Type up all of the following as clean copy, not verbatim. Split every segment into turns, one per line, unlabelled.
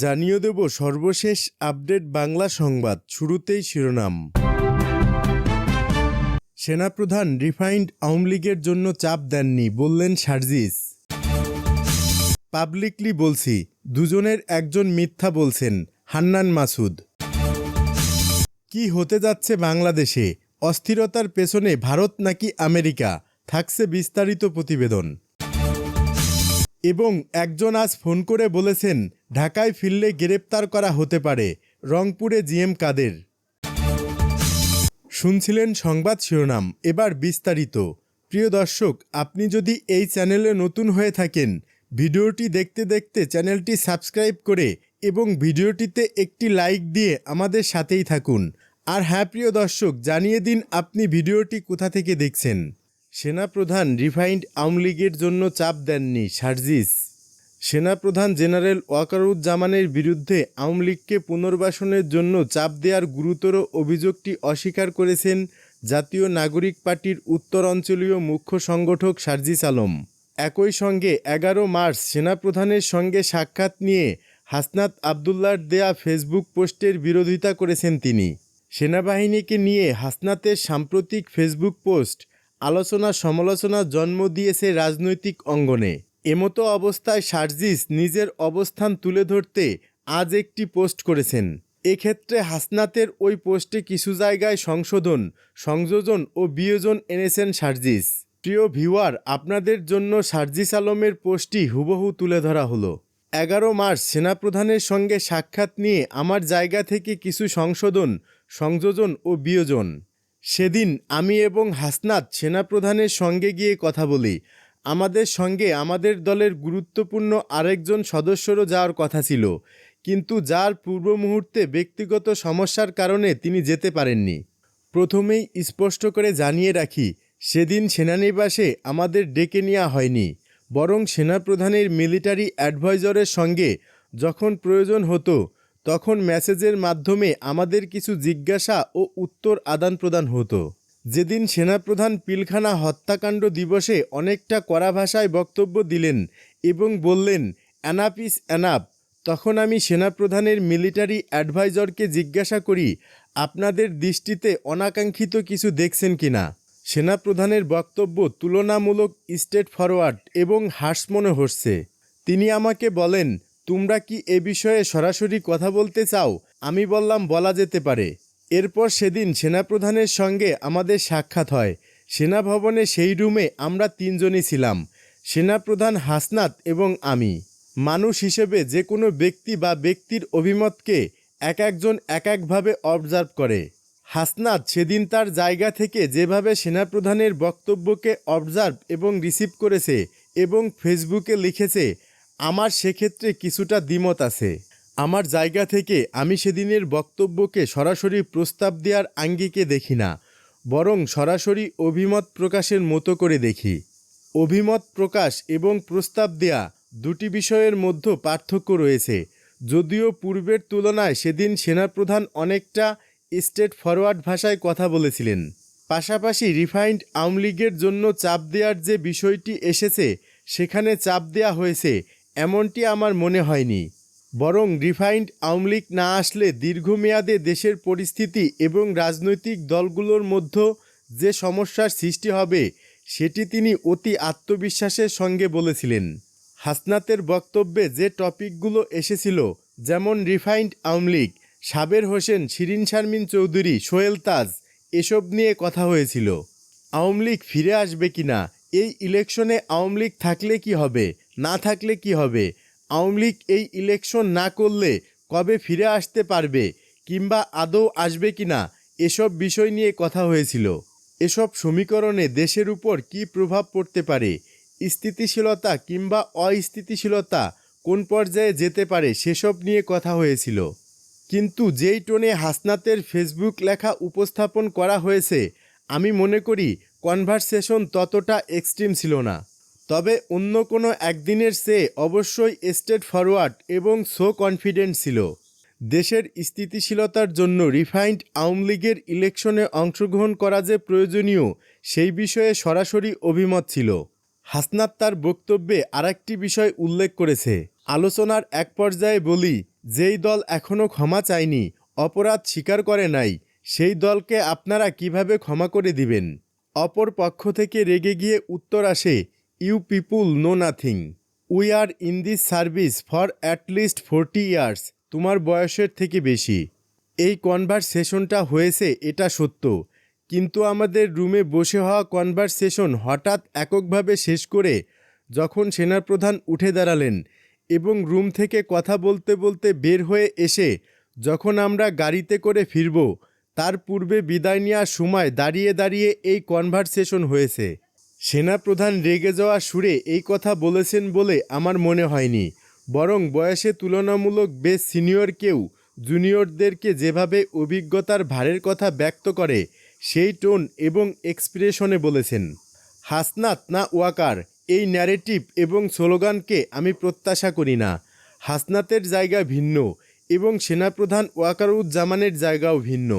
জানিয়ে দেব সর্বশেষ আপডেট বাংলা সংবাদ। শুরুতেই শিরোনাম। সেনাপ্রধান রিফাইন্ড আওয়ামী লীগের জন্য চাপ দেননি, বললেন সার্জিস। পাবলিকলি বলছি, দুজনের একজন মিথ্যা বলছেন, হান্নান মাসুদ। কি হতে যাচ্ছে বাংলাদেশে? অস্থিরতার পেছনে ভারত নাকি আমেরিকা? থাকছে বিস্তারিত প্রতিবেদন। এবং একজন আজ ফোন করে বলেছেন, ঢাকায় ফিরলে গ্রেপ্তার করা হতে পারে। রংপুরে জিএম কাদের। শুনছিলেন সংবাদ শিরোনাম, এবার বিস্তারিত। প্রিয় দর্শক, আপনি যদি এই চ্যানেলে নতুন হয়ে থাকেন, ভিডিওটি দেখতে দেখতে চ্যানেলটি সাবস্ক্রাইব করে এবং ভিডিওটিতে একটি লাইক দিয়ে আমাদের সাথেই থাকুন। আর হ্যাঁ প্রিয় দর্শক, জানিয়ে দিন আপনি ভিডিওটি কোথা থেকে দেখছেন। সেনাপ্রধান রিফাইন্ড আওয়ামী লীগের জন্য চাপ দেননি, সার্জিস। সেনাপ্রধান জেনারেল ওয়াকারুজ্জামানের বিরুদ্ধে আওয়ামী লীগকে পুনর্বাসনের জন্য চাপ দেওয়ার গুরুতর অভিযোগটি অস্বীকার করেছেন জাতীয় নাগরিক পার্টির উত্তর অঞ্চলীয় মুখ্য সংগঠক সার্জিস আলম। একই সঙ্গে 11 মার্চ সেনাপ্রধানের সঙ্গে সাক্ষাৎ নিয়ে হাসনাত আবদুল্লাহর দেয়া ফেসবুক পোস্টের বিরোধিতা করেছেন তিনি। সেনাবাহিনীকে নিয়ে হাসনাতের সাম্প্রতিক ফেসবুক পোস্ট আলোচনা সমালোচনা জন্ম দিয়েছে রাজনৈতিক অঙ্গনে। এমতো অবস্থায় সার্জিস নিজের অবস্থান তুলে ধরতে আজ একটি পোস্ট করেছেন। এক্ষেত্রে হাসনাতের ওই পোস্টে কিছু জায়গায় সংযোজন ও বিয়োজন এনেছেন সার্জিস। প্রিয় ভিউয়ার, আপনাদের জন্য সার্জিস আলমের পোস্টটি হুবহু তুলে ধরা হলো। 11 মার্চ সেনাপ্রধানের সঙ্গে সাক্ষাৎ নিয়ে আমার জায়গা থেকে কিছু সংযোজন ও বিয়োজন। সেদিন আমি এবং হাসনাত সেনাপ্রধানের সঙ্গে গিয়ে কথা বলি। আমাদের সঙ্গে আমাদের দলের গুরুত্বপূর্ণ আরেকজন সদস্যরও যাওয়ার কথা ছিল, কিন্তু যার পূর্ব মুহূর্তে ব্যক্তিগত সমস্যার কারণে তিনি যেতে পারেননি। প্রথমেই স্পষ্ট করে জানিয়ে রাখি, সেদিন সেনানিবাসে আমাদের ডেকে নেওয়া হয়নি, বরং সেনাপ্রধানের মিলিটারি অ্যাডভাইজরের সঙ্গে যখন প্রয়োজন হতো তখন মেসেজের মাধ্যমে আমাদের কিছু জিজ্ঞাসা ও উত্তর আদান প্রদান হতো। যেদিন সেনাপ্রধান পিলখানা হত্যাকাণ্ড দিবসে অনেকটা কড়া ভাষায় বক্তব্য দিলেন এবং বললেন এনাফ ইজ এনাফ, তখন আমি সেনাপ্রধানের মিলিটারি অ্যাডভাইজরকে জিজ্ঞাসা করি, আপনাদের দৃষ্টিতে অনাকাঙ্ক্ষিত কিছু দেখছেন কিনা? সেনাপ্রধানের বক্তব্য তুলনামূলক স্ট্রেট ফরওয়ার্ড এবং হার্শ মনে হচ্ছে। তিনি আমাকে বলেন, তোমরা কি এ বিষয়ে সরাসরি কথা বলতে চাও? আমি বললাম, বলা যেতে পারে। এরপর সেদিন সেনাপ্রধানের সঙ্গে আমাদের সাক্ষাৎ হয়। সেনাভবনে সেই রুমে আমরা 3 জনই ছিলাম, সেনাপ্রধান, হাসনাত এবং আমি। মানুষ হিসেবে যে কোনো ব্যক্তি বা ব্যক্তির অভিমতকে একজন একভাবে অবজার্ভ করে। হাসনাত সেদিন তার জায়গা থেকে যেভাবে সেনাপ্রধানের বক্তব্যকে অবজার্ভ এবং রিসিভ করেছে এবং ফেসবুকে লিখেছে, আমার সেক্ষেত্রে কিছুটা দ্বিমত আছে। আমার জায়গা থেকে আমি সেদিনের বক্তব্যকে সরাসরি প্রস্তাব দেওয়ার আঙ্গিকে দেখি না, বরং সরাসরি অভিমত প্রকাশের মতো করে দেখি। অভিমত প্রকাশ এবং প্রস্তাব দেয়া দুটি বিষয়ের মধ্যে পার্থক্য রয়েছে। যদিও পূর্বের তুলনায় সেদিন সেনাপ্রধান অনেকটা স্ট্রেট ফরওয়ার্ড ভাষায় কথা বলেছিলেন। পাশাপাশি রিফাইন্ড আওয়ামী লীগের জন্য চাপ দেওয়ার যে বিষয়টি এসেছে, সেখানে চাপ দেওয়া হয়েছে এমনটি আমার মনে হয়নি, বরং রিফাইন্ড আওয়ামী লীগ না আসলে দীর্ঘমেয়াদে দেশের পরিস্থিতি এবং রাজনৈতিক দলগুলোর মধ্যে যে সমস্যার সৃষ্টি হবে সেটি তিনি অতি আত্মবিশ্বাসের সঙ্গে বলেছিলেন। হাসনাতের বক্তব্যে যে টপিকগুলো এসেছিল, যেমন রিফাইন্ড আওয়ামী লীগ, সাবের হোসেন, শিরিন শারমিন চৌধুরী, সোহেল তাজ, এসব নিয়ে কথা হয়েছিল। আওয়ামী লীগ ফিরে আসবে কিনা, এই ইলেকশনে আওয়ামী লীগ থাকলে কি হবে, না থাকলে কি হবে, আওয়ামী লীগ এই ইলেকশন না করলে কবে ফিরে আসতে পারবে কিংবা আদৌ আসবে কিনা, এসব বিষয় নিয়ে কথা হয়েছিল। এসব সমীকরণে দেশের উপর কী প্রভাব পড়তে পারে, স্থিতিশীলতা কিংবা অস্থিতিশীলতা কোন পর্যায়ে যেতে পারে, সেসব নিয়ে কথা হয়েছিল। কিন্তু যেই টোনে হাসনাতের ফেসবুক লেখা উপস্থাপন করা হয়েছে, আমি মনে করি কনভারসেশন ততটা এক্সট্রিম ছিল না। তবে অন্য কোনো একদিনের চেয়ে অবশ্যই স্ট্রেট ফরওয়ার্ড এবং সো কনফিডেন্ট ছিল। দেশের স্থিতিশীলতার জন্য রিফাইন্ড আওয়ামী লীগের ইলেকশনে অংশগ্রহণ করা যে প্রয়োজনীয়, সেই বিষয়ে সরাসরি অভিমত ছিল। হাসনাত তার বক্তব্যে আরেকটি বিষয় উল্লেখ করেছে। আলোচনার এক পর্যায়ে বলি যেই দল এখনও ক্ষমা চায়নি, অপরাধ স্বীকার করে নাই, সেই দলকে আপনারা কিভাবে ক্ষমা করে দিবেন? অপর পক্ষ থেকে রেগে গিয়ে উত্তর আসে, you people know nothing, we are in this service for at least 40 years. তোমার বয়সের থেকে বেশি। এই কনভারসেশনটা হয়েছে, এটা সত্য, কিন্তু আমাদের রুমে বসে হওয়া কনভারসেশন হঠাৎ এককভাবে শেষ করে যখন সেনাপ্রধান উঠে দাঁড়ালেন এবং রুম থেকে কথা বলতে বলতে বের হয়ে এসে যখন আমরা গাড়িতে করে ফিরব, তার পূর্বে বিদায় নেওয়ার সময় দাঁড়িয়ে দাঁড়িয়ে এই কনভারসেশন হয়েছে। সেনাপ্রধান রেগে যাওয়া সুরে এই কথা বলেছেন বলে আমার মনে হয়নি, বরং বয়সে তুলনামূলক বেশ সিনিয়র কেউ জুনিয়রদেরকে যেভাবে অভিজ্ঞতার ভারের কথা ব্যক্ত করে সেই টোন এবং এক্সপ্রেশনে বলেছেন। হাসনাত না ওয়াকার, এই ন্যারেটিভ এবং স্লোগানকে আমি প্রত্যাশা করি না। হাসনাতের জায়গা ভিন্ন এবং সেনাপ্রধান ওয়াকারুজ্জামানের জায়গাও ভিন্ন।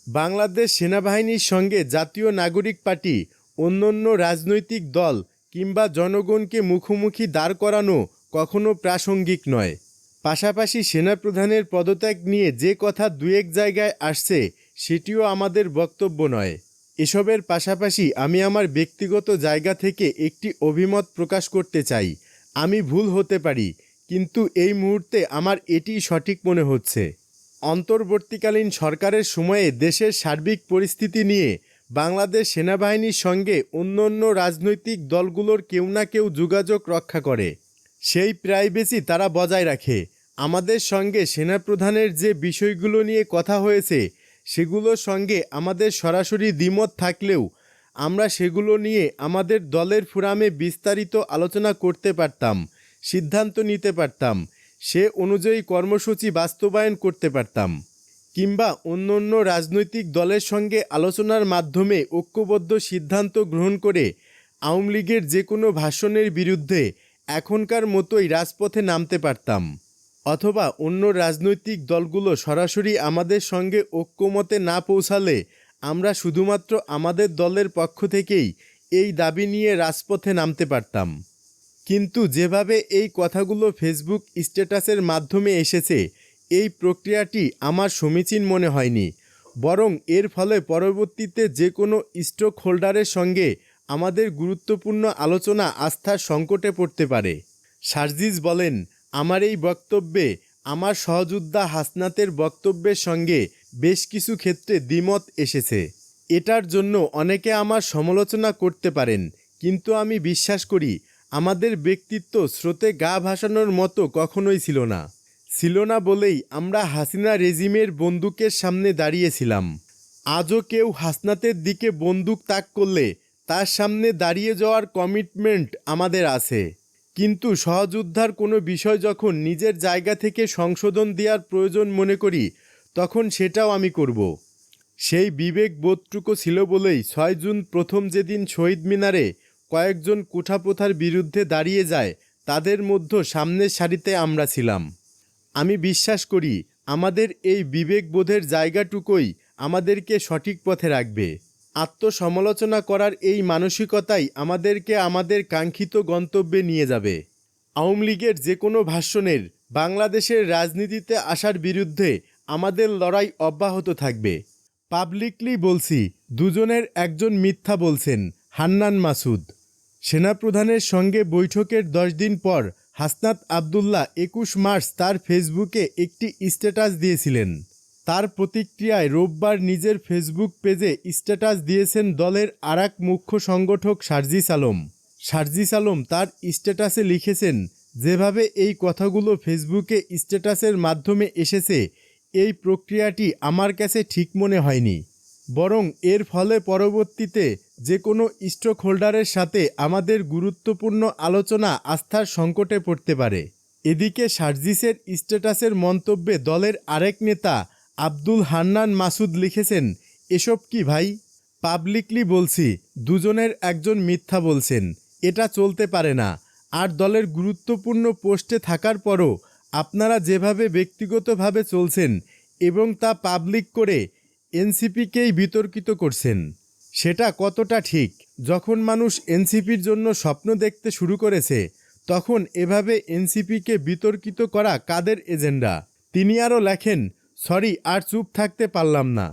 বাংলাদেশ সেনাবাহিনীর সঙ্গে জাতীয় নাগরিক পার্টি, অন্যান্য রাজনৈতিক দল কিংবা জনগণকে মুখোমুখি দাঁড় করানো কখনো প্রাসঙ্গিক নয়। পাশাপাশি সেনাপ্রধানের পদত্যাগ নিয়ে যে কথা দু এক জায়গায় আসছে, সেটিও আমাদের বক্তব্য নয়। এসবের পাশাপাশি আমি আমার ব্যক্তিগত জায়গা থেকে একটি অভিমত প্রকাশ করতে চাই। আমি ভুল হতে পারি, কিন্তু এই মুহূর্তে আমার এটিই সঠিক মনে হচ্ছে। অন্তর্বর্তীকালীন সরকারের সময়ে দেশের সার্বিক পরিস্থিতি নিয়ে বাংলাদেশ সেনাবাহিনীর সঙ্গে অন্যান্য রাজনৈতিক দলগুলোর কেউ না কেউ যোগাযোগ রক্ষা করে, সেই প্রাইভেসি তারা বজায় রাখে। আমাদের সঙ্গে সেনাপ্রধানের যে বিষয়গুলো নিয়ে কথা হয়েছে সেগুলোর সঙ্গে আমাদের সরাসরি দ্বিমত থাকলেও আমরা সেগুলো নিয়ে আমাদের দলের ফোরামে বিস্তারিত আলোচনা করতে পারতাম, সিদ্ধান্ত নিতে পারতাম, সে অনুযায়ী কর্মসূচি বাস্তবায়ন করতে পারতাম, কিংবা অন্যান্য রাজনৈতিক দলের সঙ্গে আলোচনার মাধ্যমে ঐক্যবদ্ধ সিদ্ধান্ত গ্রহণ করে আওয়ামী লীগের যে কোনো ভাষণের বিরুদ্ধে এখনকার মতোই রাজপথে নামতে পারতাম। অথবা অন্য রাজনৈতিক দলগুলো সরাসরি আমাদের সঙ্গে ঐক্যমতে না পৌঁছালে আমরা শুধুমাত্র আমাদের দলের পক্ষ থেকেই এই দাবি নিয়ে রাজপথে নামতে পারতাম। কিন্তু যেভাবে এই কথাগুলো ফেসবুক স্ট্যাটাসের মাধ্যমে এসেছে, এই প্রক্রিয়াটি আমার সমীচীন মনে হয়নি, বরং এর ফলে পরবর্তীতে যে কোনো স্টক হোল্ডারের সঙ্গে আমাদের গুরুত্বপূর্ণ আলোচনা আস্থার সংকটে পড়তে পারে। সার্জিস বলেন, আমার এই বক্তব্যে আমার সহযোদ্ধা হাসনাতের বক্তব্যের সঙ্গে বেশ কিছু ক্ষেত্রে দ্বিমত এসেছে। এটার জন্য অনেকে আমার সমালোচনা করতে পারেন, কিন্তু আমি বিশ্বাস করি আমাদের ব্যক্তিত্ব স্রোতে গা ভাসানোর মতো কখনোই ছিল না বলেই আমরা হাসিনা রেজিমের বন্দুকের সামনে দাঁড়িয়েছিলাম। আজও কেউ হাসনাতের দিকে বন্দুক তাক করলে তার সামনে দাঁড়িয়ে যাওয়ার কমিটমেন্ট আমাদের আছে, কিন্তু সহযোদ্ধার কোনো বিষয় যখন নিজের জায়গা থেকে সংশোধন দেওয়ার প্রয়োজন মনে করি, তখন সেটাও আমি করব। সেই বিবেক বোধটুকু ছিল বলেই 6 জুন প্রথম যেদিন শহীদ মিনারে কয়েকজন কুঠাপ্রথার বিরুদ্ধে দাঁড়িয়ে যায়, তাদের মধ্যে সামনের সারিতে আমরা ছিলাম। আমি বিশ্বাস করি আমাদের এই বিবেকবোধের জায়গাটুকুই আমাদেরকে সঠিক পথে রাখবে। আত্মসমালোচনা করার এই মানসিকতাই আমাদেরকে আমাদের কাঙ্ক্ষিত গন্তব্যে নিয়ে যাবে। আওয়ামী লীগের যে কোনো ভাষণের বাংলাদেশের রাজনীতিতে আসার বিরুদ্ধে আমাদের লড়াই অব্যাহত থাকবে। পাবলিকলি বলছি, দুজনের একজন মিথ্যা বলছেন, হান্নান মাসুদ। সেনাপ্রধানের সঙ্গে বৈঠকের 10 দিন পর হাসনাত আবদুল্লাহ 21 মার্চ তার ফেসবুকে একটি স্ট্যাটাস দিয়েছিলেন। তার প্রতিক্রিয়ায় রোববার নিজের ফেসবুক পেজে স্ট্যাটাস দিয়েছেন দলের আরেক মুখ্য সংগঠক সার্জিস আলম তার স্ট্যাটাসে লিখেছেন, যেভাবে এই কথাগুলো ফেসবুকে স্ট্যাটাসের মাধ্যমে এসেছে, এই প্রক্রিয়াটি আমার কাছে ঠিক মনে হয়নি, বরং এর ফলে পরবর্তীতে যে কোনো স্টক হোল্ডারের সাথে আমাদের গুরুত্বপূর্ণ আলোচনা আস্থার সংকটে পড়তে পারে। এদিকে সার্জিসের স্ট্যাটাসের মন্তব্যে দলের আরেক নেতা আব্দুল হান্নান মাসুদ লিখেছেন, এসব কি ভাই? পাবলিকলি বলছি, দুজনের একজন মিথ্যা বলছেন, এটা চলতে পারে না। আর দলের গুরুত্বপূর্ণ পোস্টে থাকার পরও আপনারা যেভাবে ব্যক্তিগতভাবে চলছেন এবং তা পাবলিক করে এনসিপিকেই বিতর্কিত করছেন, সেটা কতটা ঠিক? যখন মানুষ এনসিপির জন্য স্বপ্ন দেখতে শুরু করেছে, তখন এভাবে এনসিপিকে বিতর্কিত করা কাদের এজেন্ডা? তিনি আরও লেখেন, সরি, আর চুপ থাকতে পারলাম না।